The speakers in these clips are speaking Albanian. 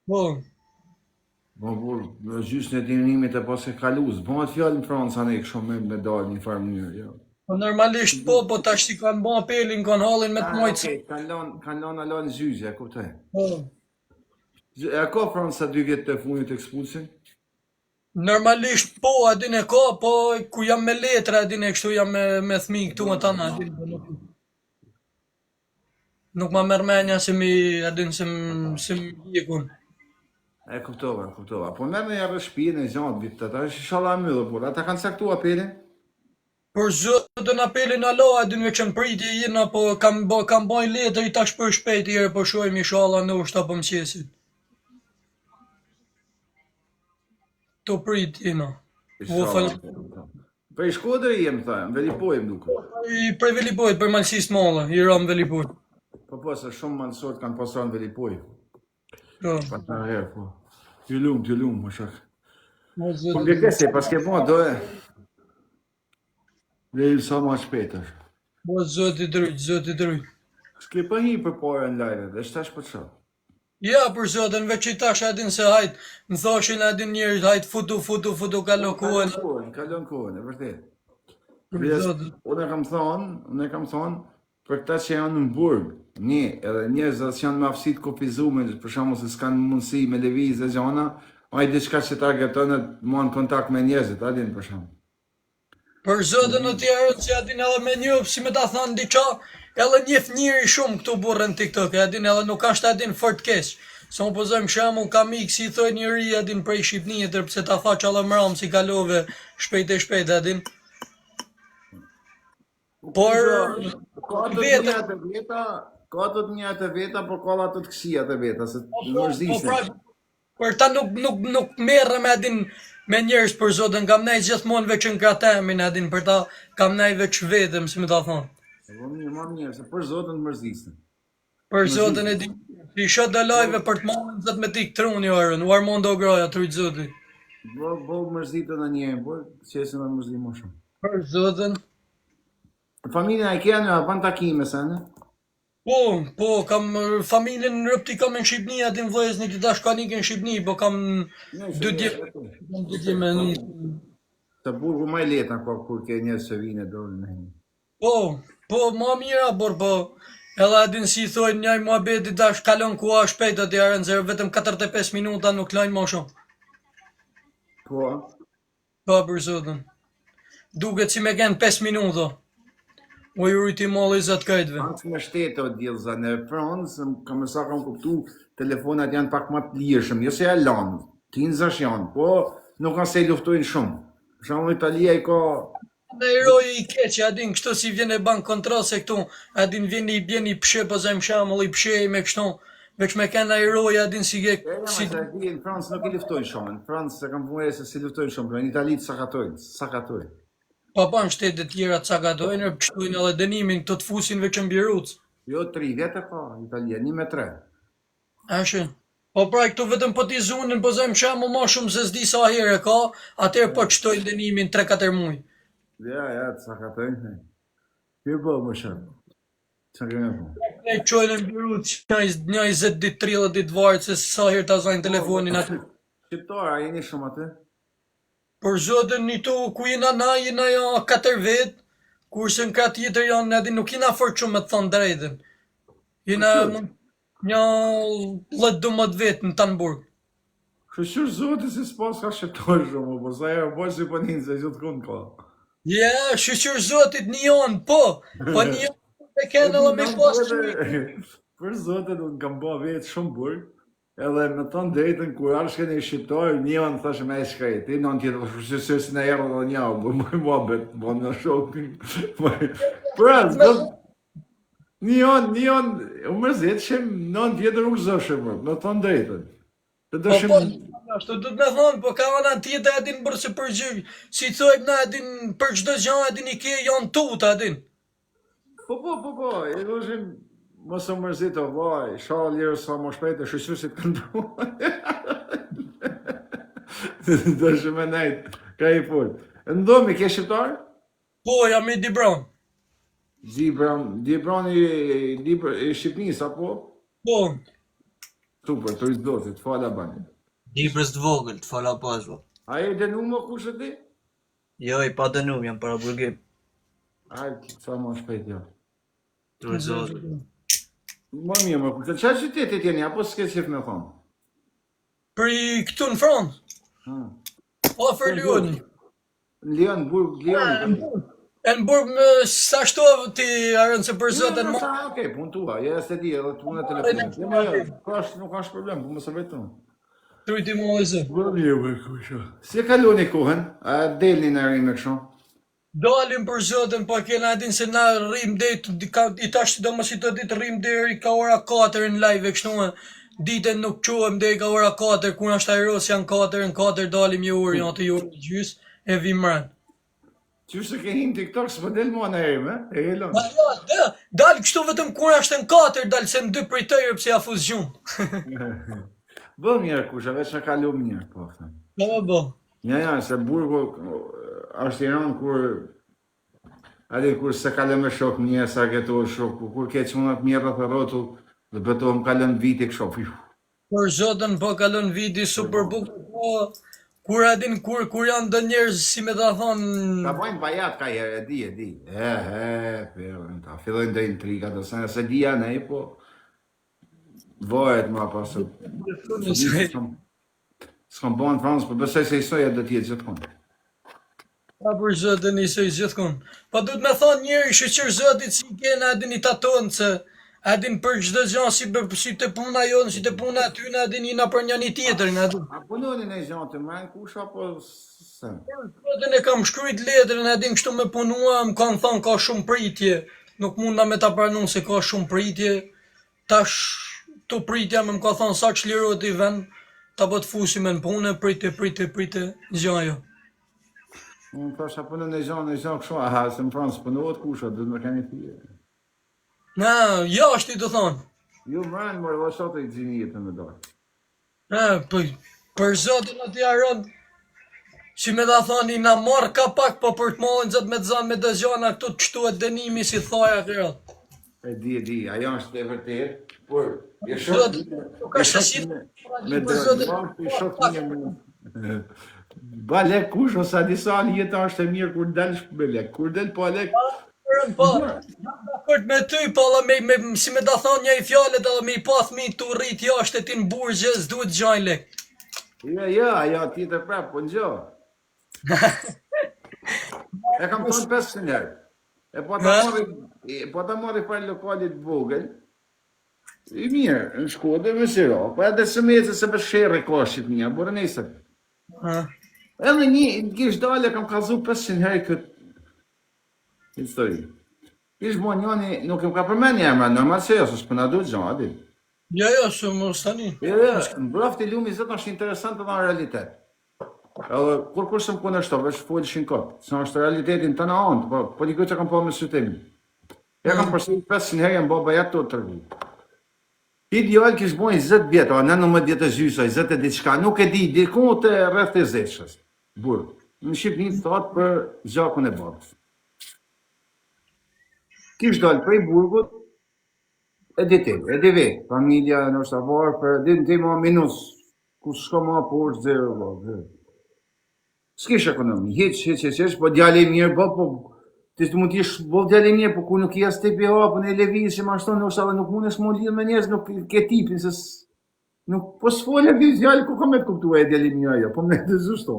Po. Po burr, në gjysmën e dinimit e pas e kalus. Bëhet fjalë në Francë ne kështu me dalë një farë mënyrë, jo. Po normalisht po, po tash si kanë bën apelin, kanë hallin me të Ah, mojtë. okay, kanë lënë alon zyzja, kuptoj. Po. E ka Franca 2 vjet të fundit ekspulsin? Normalisht po, a din e ka, po ku jam me letra, a din e kështu jam me fëmijë këtu me tana, a din, po nuk ma merr menja se mi, a din se mi ikun. E kuptova. Po merr në javë shtëpinë e gjatë vitit ata, inshallah mbyllë, por ata kanë caktuar apelin. Për zotën apelin alo, a din me qenë pritje jena, po kam bajnë letër i tash për shpejt i herë, po shojmë inshallah në ushta po mëqesit. To prit jena. Inshallah. Po i Shkodër jem thënë, Velipoj më duket. I prej Velipojt, për Malësisë Mallë, i ram Velipojt. Po se shumë malësot kanë pasur në Velipoj. Po. Pa të herë, po. Ju lumë, më shak. Po Po mbjekese, paske po, do e... Dhe i sa ma shpetër. Po zoti drejt. S'ke pa hi për pare në lajre, dhe shtash për çfarë? Ja, për zotën, veç i tash adin se hajt, më thoshin adin njerëz, hajt futu, kalon kohën. Kalon kohën, e vërtet. Për zotën. Unë e kam thonë, për këta që janë në burg, edhe njerëz që janë me aftësi të kufizuar, për shembull se s'kanë mundësi me lëvizje e gjana, ai diçka që targeton të marrë kontakt me njerëzit, a din për shembull. Për zotën në tjerët që adin edhe me një, si me ta thanë diqa, edhe njef njëri shumë këtu burrën TikTok, adin edhe nuk ashtë adin fort keq. Se unë pozojmë shemull kam ikë si thoi njëri adin prej Shqipnijë, tërpse ta tha qallë mram si kalove shpejt adin. Por ka të njëjtë veta, por ka ato të këqija të veta, se mërzisën. Por ta nuk merrem adin me njerëz për zotën, kam nej gjithmonë veç në kratemin adin, për ta kam nej veç vetëm, si me ta thonë. Ma mirë, se për zotën të mërzisën. Për zotën e di, i shot dhe lajve për të marrën zot me tik truni orën, u Armando Groja, trujt zoti. Bo mërzitën e njerën, po qesin e mërzit më shumë. Për zotën. Familja e kja në ban takime, se në? Po, kam familjen në rëpti kam në Shqipni, atin vlezë një të dash ka një në Shqipni, po kam 2 dje me një. Të burgu maj leta, kur ke njësë që vine dorë në një. Po, ma mira, po, edhe adin si i thojnë njaj mua beti dash kalon ku a shpejt atë jarën, zërë vetëm 45 minuta nuk lajnë ma shumë. Po, për zotën. Duket si me gen 5 minuta. O i rujti malë i zatë kajtëve. Francë me shtetë o djelëza në Francë, kam kuptu, telefonat janë pak më të lirëshëm, jo se ja lanë, tinëzash janë, po nuk kanë se luftojnë shumë. Shumë Italia i ka... Në eroj i keqë, adin kështu si vjen e banë kontra se këtu, adin vjen i pëshe, po zemë shamull i pëshe me kështu, veç me kena eroj, adin si ge... Në Francë nuk i luftojnë shumë, në Francë se kam përmëre se si luftojnë shumë, në Itali të sakatojnë. Pa në shtetet tjera të sakatojnë, pështojnë edhe dënimin, të fusin veç në Bjeruc. Jo, 3 vete pa, Italia, 1-3. Ashe. Po pra, këtu vetëm po t'i zunën, po zemë shamull ma shumë se s'di sa herë ka, atër po qëtojnë dënimin 3-4 muj. Ja, të sakatojnë. Kjo bëllë më shumë. Që keme po? Ne qojnë në Bjeruc, një 20 dit, 30 dit vartë, se sa herë t'a zajnë telefonin atë. Shqiptara, jeni shumë atë? Për zotën një tu, ku jena na 4 vetë, kurse në kratë tjetër janë, edhe nuk jena fort shumë me të thonë drejtën. Jena një 10-12 vetë në Tanburg. Shqyr zotë si s'pas ka shqiptar shumë, po sa e bërë si për njën, se gjithë kënë ka. Ja, shqyr zotit një janë, po një janë të kenë edhe me pas shumë. Për zotët, unë kam ba vetë shumë burg, edhe me tonë drejtën, kur arshke një shqiptarë, njën thashë me e shkrejt, ti në tjetë, shqyr në erë dhe një, më mua betë, më në shokin. Për njën, u mërzit që në tjetër u zëshë, me tonë drejtën. Po, ashtu du të me thonë, po ka anë tjetër adin bërë se përgjyj, si thojmë na adin për çdo gjë adin i ke janë tuta adin. Po, e dojshim, mos u mërzit o vaj, shalë lirë sa më shpejt e shqysit kanë bërë. Dojshim e nejtë, ka i full. Ndomi, ke shqiptar? Po, jam i Dibron. Dibron i Shqipnis, apo? Po. Super, të izdosit, fala bani. Libres të vogël, të fala pas valla. A e dënu më kush e di? Jo, i pa dënum, jam para burgim. Ai, sa më shpejt jo. Tur zotë. Më mirë më kush. Çfarë qyteti jeni apo s'ke qef me thonë? Për i këtu në Francë, afër Lyonit. Lyon, Burg, Lyon. E në burg me sa shto ti arën se për zotën më. Okej, punë tua, ja se di, edhe punë telefonit. Nuk ka problem, po mos e vetëm. Trujti më e zë. Më mirë më kush. Si e kaloni kohën? A delni në rimë kështu? Dalim për zotën, po kena din se na rrim deri i tash do mos i të ditë rrim deri ka ora 4 në live kështu. Ditën nuk quhem deri ka ora 4, kur është aeros janë 4, në 4 dalim një orë, janë të orë gjys e vim mran. Qysh se ke hin TikTok s'po del mua në rimë, e helon. Dal kështu vetëm kur është në 4, dal se në 2 prej tyre pse ja fuz gjumë. Bë mirë kush, veç e kalu mirë, po them. Po. Ja, se burgu është i rënë kur se kalë me shok mirë, sa këto shok, kur ke çunat mirë rreth rrotull, dhe betohem kalon viti kështu. Për zotën po kalon viti super bukur, po kur adin kur janë ndë njerëz si me ta thonë. Ta bojnë bajat ka herë, e di. Përën ta, fillojnë dhe intriga, do se di janë e, po vojet ma pasë. S'kam bo në Fransë, po besoj se isoja do t'jetë gjithkonë. Pa për zotën isoj gjithkonë. Pa du të me thonë njëri shëqër zotit si kena adin i tatonë, se adin për çdo gjë si të puna jonë, si të puna aty, adin jina për njëni tjetër. A punoni në gjanë të mërën kusha, po se? Zotën e kam shkryt letërën, adin kështu me punua, më kanë thonë ka shumë pritje. Nuk munda me ta pranun se ka shumë pritje. Tash të pritja me më ka thonë sa që lirot i vend, ta bët fusim e në punë, prite, gjajo. Unë thasha punon në gjanë kështu, aha, se në Fransë punohet kusha, dhe me keni fije. Na, jashtë i të thonë. Jo mërën, mërë, dhe shatë i gjini jetë me dojë. Për zotin ati aron, si me da thoni, na marë ka pak, po për të malin zëtë me të zanë me dëgjana, këtu të qëtu e dënimi si thoja kërat. E di, ajo është e vërtet, por e me dërë, me bale kush, ose a disa jeta është e mirë kur delsh me lek, kur del po lek. Po, dakord me ty, po si me da thonë një i fjallet, edhe me i pa thmi të rrit jashtë e ti në burgje, s'duhet gjajnë lek. Ja, ajo ti të prap, po në gjo. E kam thonë 500 herë. E po ta mori për lokalit vogël, i mirë, në Shkodër me Siro, po edhe se me jetë se për shere kashit mija, bërë nesër. Edhe një kish dalë, kam kalzu 500 herë këtë histori. Kish bo njoni, nuk im ka përmeni emra, normal se jo, së s'pëna du të gjanë, adi. Jo, së më stani. Në brafti lumi zëtë është interesant edhe në realitet. Edhe kur se më kundërshto, veç folë shinkot, se është realitetin të në antë, po një këtë që kam po me sytemi. Ja kam përsi 500 herë, më bo bajat të tërgu. Ideal kish bojnë 10 vjetë, o 19 vjetë e zysoj, 10 e diçka, nuk e di, diku të rreth e zeshës, burë. Në Shqipni të thotë për gjakun e babës. Kish dalë prej burgut, e di vetë, familja në është avarë, për di në ti ma minus, ku s'ka ma por zero, s'kish ekonomi, heq, po djali mirë, po, ti të mund t'ish bo djali mirë, po ku nuk i as tipi hapën e levizë që ma shtonë, nështë edhe nuk mund e s'mon lidhë me njerëz, nuk ke tipin, se nuk, po s'folja vizë djali, ku ka me t'kuptu e djali mirë, po me të zushto.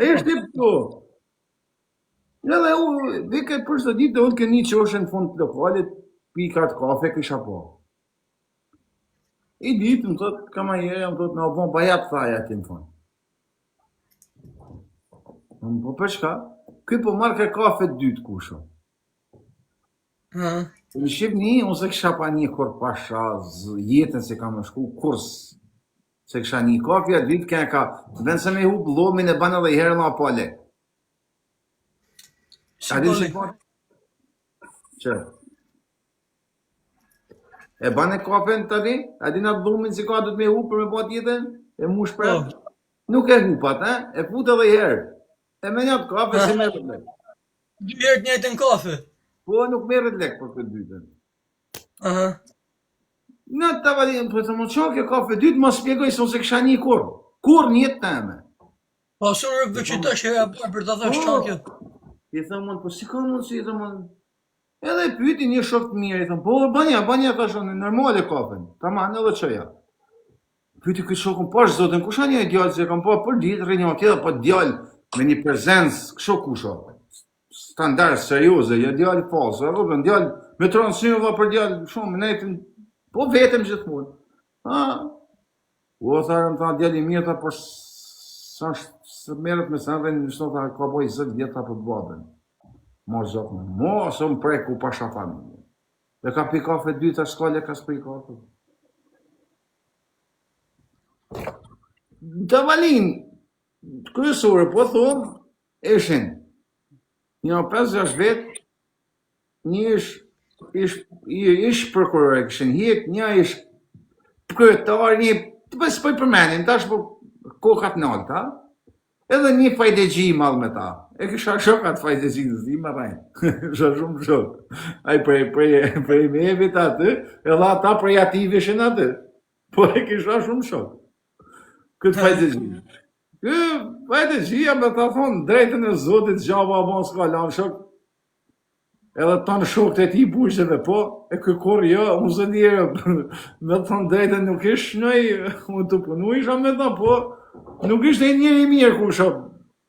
E është tip to. Edhe vike për së ditë, unë ke një që është në fund të lokalit, pikat kafe, kisha po. I ditë, më thotë, kama jere, më thotë, në obon bajat thaja ti në fund. Po për shka? Këj po marrë ka kafe dytë kusho. Në Shqipni, unë se kësha pa një kur pasha jetën se ka më shku kurs. Se kësha një kafe, atë dytë kene ka, vend se me hub lomin e banë edhe i herë nga pale. A di që po? Që? E banë e kafe në të di? A di nga lomin që ka du të me hub për me po tjetën? E mush për? Nuk e hupat, e put edhe i herë. E me njëtë kafe se merët lek. 2 herë të njëjtën kafe? Po, nuk merët lek për këtë dytën. Në të valin, për të më qoke kafe dytë, më spjegoj se ose kësha një kur. Kur njët të eme. Pasur veçita që ja bërë për të thash qa kjo. I thëmë, po si ka mund si, i thëmë, edhe pyti një shok të mirë, i thëmë, po banja të shonë, nërmale kafen, ta ma në dhe qëja. Pyti këtë shokën, po është zotën, kusha një djallë, që kam po për ditë, rejnë një tjeda, po djallë, me një prezencë, kësho kusha. Standard, serioze, ja djallë falsë, rrëbën, djallë, me transinë dhe për djallë, shumë, me nejtën, po vetëm gjithmonë. O, tharëm ta djallë i mirë, ta po së merët me sënë dhe në shto ta ka boj 20 vjetë ta për babën. Ma zotë, ma së më prej ku pasha familje. Dhe ka pi kafe dyta, s'kale ka s'pi kafe. Të valin, kryesore, po thonë, ishin, një 5-6 vetë, një ish prokurore këshin hik, një ish kryetar, një, të pësë për përmenin, tash po kokat nalë, ta? Edhe një fajdegji malë me ta. E kësha shokat fajdegji në zi, më rajnë. Shë shumë shok. Aj prej me evit atë, edhe ata prej ati vishin atë. Po e kësha shumë shok. Këtë fajdegji. Këtë fajdegji, me ta thonë, drejtën e zotit, gjava abon s'ka lanë shok. Edhe tonë shokët e ti bujsheve, po, e kërkur, jo, unë zë njërë, me të thonë drejtën nuk ishë nëj, unë të punu isha me ta, po, nuk ishte njëri mirë ku shok.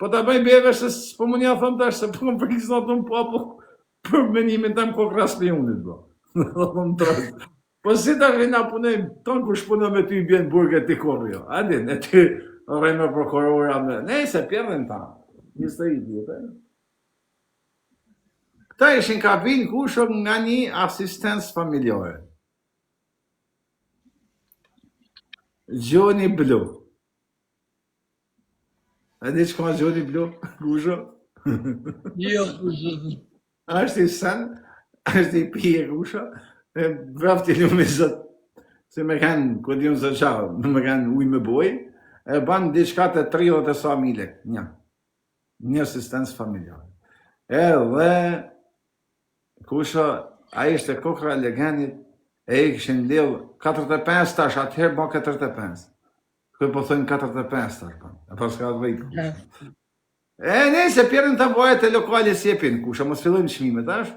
Po ta bëj beve se po më nja thëmë tash, se po më përkisë në të më po, për menimin të më kokras për unit, po. Po si ta rina punej, tonë ku shpunë me ty i bjenë burge t'i korë, jo. Adin, e ty rejme prokurora me, nej, se pjerën ta, njështë i djetë, Këta ishin kabin kushok nga një asistencë familjore. Gjoni Blu. A di që ka Gjoni Blu? Kusho? Jo, Ashtë i sen, ashtë i pije kusho, e vrafti lume zët, se me kanë, këtë ju në zët qao, me kanë uj me boj, e banë diçka të 30 e sa mile, një asistencë familjore. Edhe, kusho, a ishte kokra legenit, e i këshin lillë 45 tash, atëherë ba 45. Këtë po thënë 45 tash, e pas ka të vejtë. E ne se pjerën të vajet e lokale si e pinë, kusho, mos fillojmë shmime tash.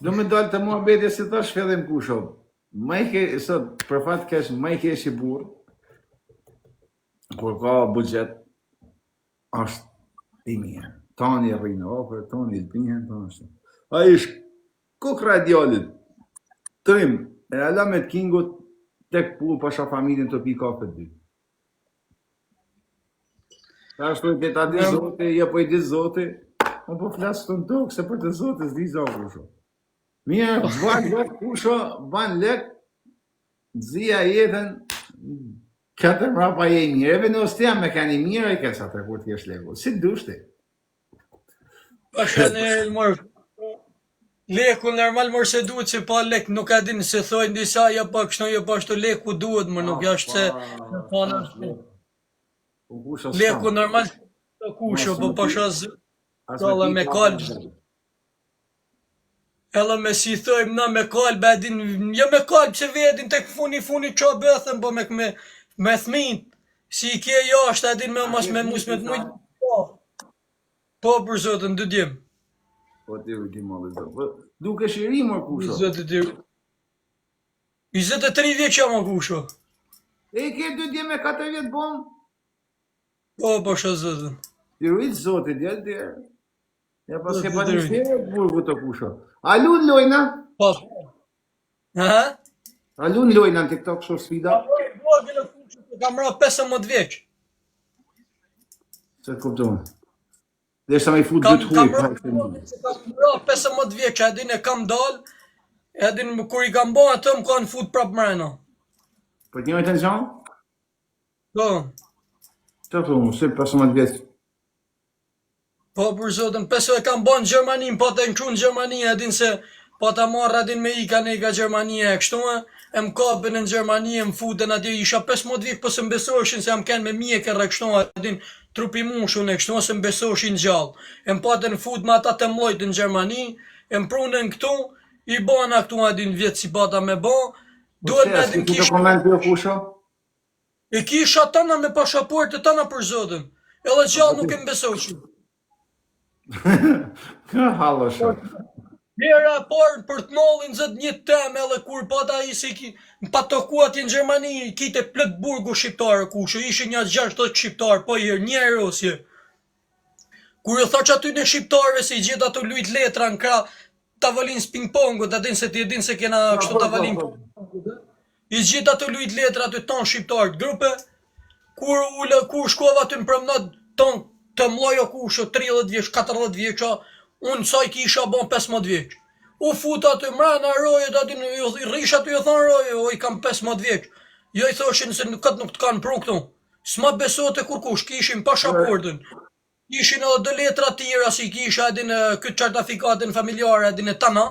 Do me dalë të mua bedje si tash fillim kusho. Ma i ke, sot, për fatë kesh, ma i kesh i burë, kur ka budget, është i mirë. Tani e rrinë ofër, tani i lpinjen, tani është. A ishë kokra e djallit, trim, e alamet kingut, tek pullu pasha familjen të pi kafe dy. Ta është të ta di zote, ja po i di zote, unë po flasë të në tokë, se për të zote s'di zote kusho. Mirë, ban lek kusho, ban lek, zia jetën, katër mrapa je i mirë, eve në ostia me kanë i mirë, e kësa të kur t'jesh leko. Si t'dushti? pasha në mërë. Leku normal mërë se duhet se pa lek, nuk e din se thojnë disa, ja pa kështu, ja pa shtu leku duhet, më nuk jashtë se... Leku normal të kusho, po pasha zë... Tala me kalbë. Edhe me si thojmë na me kalbë, edin, jo me kalbë se vedin të funi qa bëthëm, po me thminjt. Si i kje jashtë, edin me mas me mus me të mujtë. Po për zotën, dë djemë. Po ti u di malë zotë. Duke shiri mërë kusho. 23 vjeqa më kusho. E ke 2 dje me 4 vjetë bom? Po, pasha zotën. Ti rujtë zotë, djellë dje. Ja pas ke pa një shtere burgu të kusho. A lun lojna? Po. Aha? A lun lojna në TikTok shor sfida? Kam ra 15 vjeq. Se kuptonë. Dhe sa me i fut dhëtë huj. Kam ra 15 vjeq, edin e kam dal, edin kur i kam bo atë më kanë fut prap mrena. Po t'njoj të në gjanë? Po. Të thumë, se 15 vjetë. Po për zotën, peso e kam bo në Gjermani, po të në qu në Gjermani, edin se po të marrë edin me ika në ika Gjermania e kështu e më kapën në Gjermani, e më futën atje, isha 15 vjetë, po se më besoshin se jam ken me mjekë e kështu edin trupi mushun e kështu se më besoshin gjallë. E më patën fut me ata të mlojtë në Gjermani, e më prunën këtu, i bana këtu edin vjetë si pata me bo, Duhet me adin Ti kisha. dokument për kusho? E kisha tëna me pashaportë tëna për zotin. Edhe gjallë nuk e mbesoj shumë. Ka hallo shumë. Njëra parë për të mollin zët një temë edhe kur pata i si ki pa toku atje në Gjermani kite plot burgu shqiptarë kusho, ishin një 60 shqiptarë, po një Rosje. Kur u thaç aty në shqiptarëve se i gjet ato lujt letra në krah tavolin ping-pongut, a din se ti e din se kena kështu tavolin. I gjet ato lujt letra aty ton shqiptarë grupe. Kur shkova aty në promenad ton të mlojo kusho 30 vjeç, 40 vjeç, unë saj kisha bon 15 vjeç. U fut aty mrena rojet aty i rrish aty i thon roje, o i kam 15 vjeç. Jo i thoshin se nuk të kanë pru këtu. S'ma besote kur kush kishin pashaportën. Ishin edhe do letra tjera si kisha edin këtë certifikatin familjare edin e tana.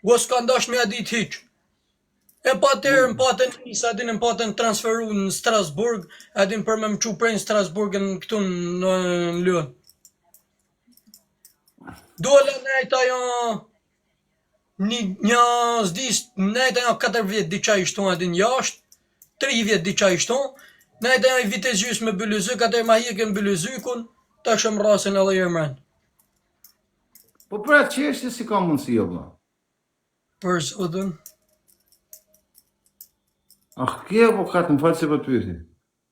U s'ka ndash me edit hiq. E pa tërë në patën njësa, edin në patën transferu në Strasburg, edin për me më qu prej në Strasburg në këtu në Lyon. Dole nejta një zdis, nejta janë 4 vjetë diqa ishton edin jashtë, 3 vjetë diqa ishton, nejta janë i vite gjys me bëllëzyk, atër ma hiken bëllëzykun, ta shëm rasin edhe i emren. Po për atë qeshtë si ka mundësi jo, bla? Për zotën. Kje avokat më falë se për pyrti?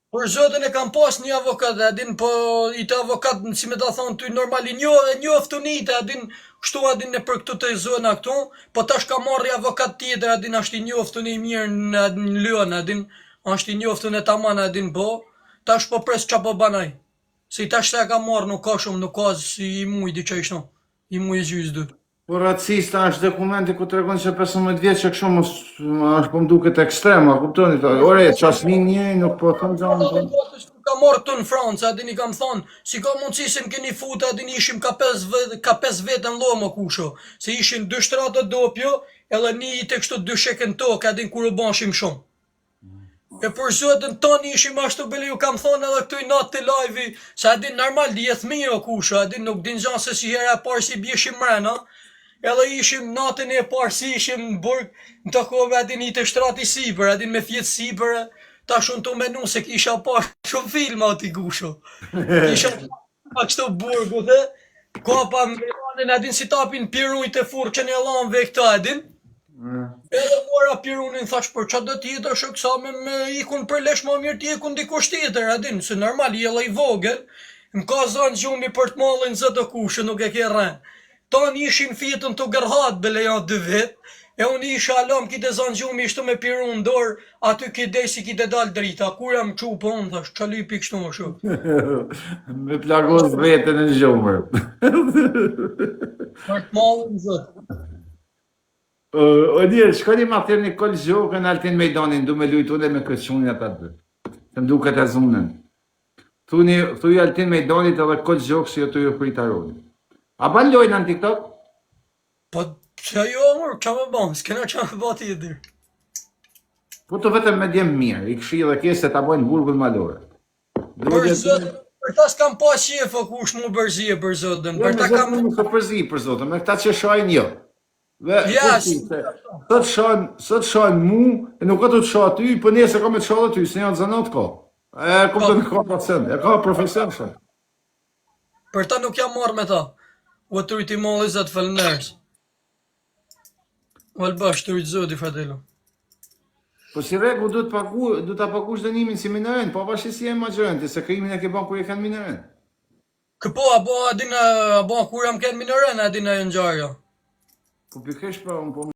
Për zotën e kam pas një avokat, edin po i të avokat, si me ta thonë ty normali, njoftu njëte, edin kështu edin e për këtu të zona këtu, po tash ka marri avokat tjetër, edin ashtë i njoftu një mirë në Lyon, edin ashtë i njoftu në taman, edin po, tash po pres qa po banaj. Si tash se ka marrë nuk ka shumë, nuk ka si i mujdi që ishto, i mujdi gjysë dë. Por racista është dokumenti ku të regon që 15 vjetë që këshumë është po më duket ekstrema, kuptoni të, ore, qasmin një, nuk po thëmë gjanë. Ka marrë të në Francë, adin i kam thonë, si ka mundësi se më keni futa, adin ishim ka 5 vete në lomë kusho, se ishin 2 shtratë dopjo, edhe një i të kështu 2 shekën tokë, adin kur u banshim shumë. E për zotën tonë ishim ashtu beli ju kam thonë edhe këtu i natë të live-i, se adin normal di jetë mirë o kusho, adin nuk din gjanë se si hera parë si bjeshim mrena, edhe ishim natën e parë si ishim në burg, në të kove adin i të shtrati sipër, adin me fjetë sipër, ta shumë të menu se kisha pa shumë filma ati kusho. Kisha pa kështu burgu dhe, ka pa më ranin adin si tapin pirujt e furë që një lanve këta adin. Edhe mora pirunin thash për qatë dhe tjetër shok sa me ikun për lesh ma mirë t'ikun dikush tjetër adin, se normal jella i vogël, më ka zanë gjumi për të mallin zëtë kushë nuk e ke rren. Tanë ishin fitën të gërhat bele janë 2 vetë, e unë isha alam kite zanë gjumi ishtu me pirun dorë, aty kite si kite dalë drita, kur jam qu po unë thash, qali pi kështu më shumë. Me plagos vetën e gjumër. Për të mallin zëtë. O djerë, shkoni ma thërë një kollë gjokën Altin Mejdanin, du me lujtune me këtë shunin ata dhe. Të mdu këtë azunën. Thuj Altin Mejdanit edhe kollë gjokë si jo të ju fritaroni. A ban lojnë në TikTok? Po, që jo mërë, që me bon, s'kena që me bati e dirë. Po të vetëm me djemë mirë, i këshi dhe kjesë se ta bojnë burgun malore. Për zotën, për ta s'kam pa qefë kush mu bërzije për zotën, për ta kam... Nuk të përzi për zotën, me këta që shajnë jo. Sot shajnë mu, e nuk ka të të shajnë ty, për njëse ka me të shajnë ty, se janë zanat ka. E kom të në ka procent, e ka profesion shajnë. Për ta nuk jam marrë me ta. U të rriti molli zëtë falënderës. U albash të rritë zoti, fratello. Po si regu du të pagush dënimin si mineren, po bashkë si e magjërën, se krimin e ke ban kur e kanë mineren. Këpo, abo kur jam kënë mineren, adin e njënjarja. Po pikësh pa unë po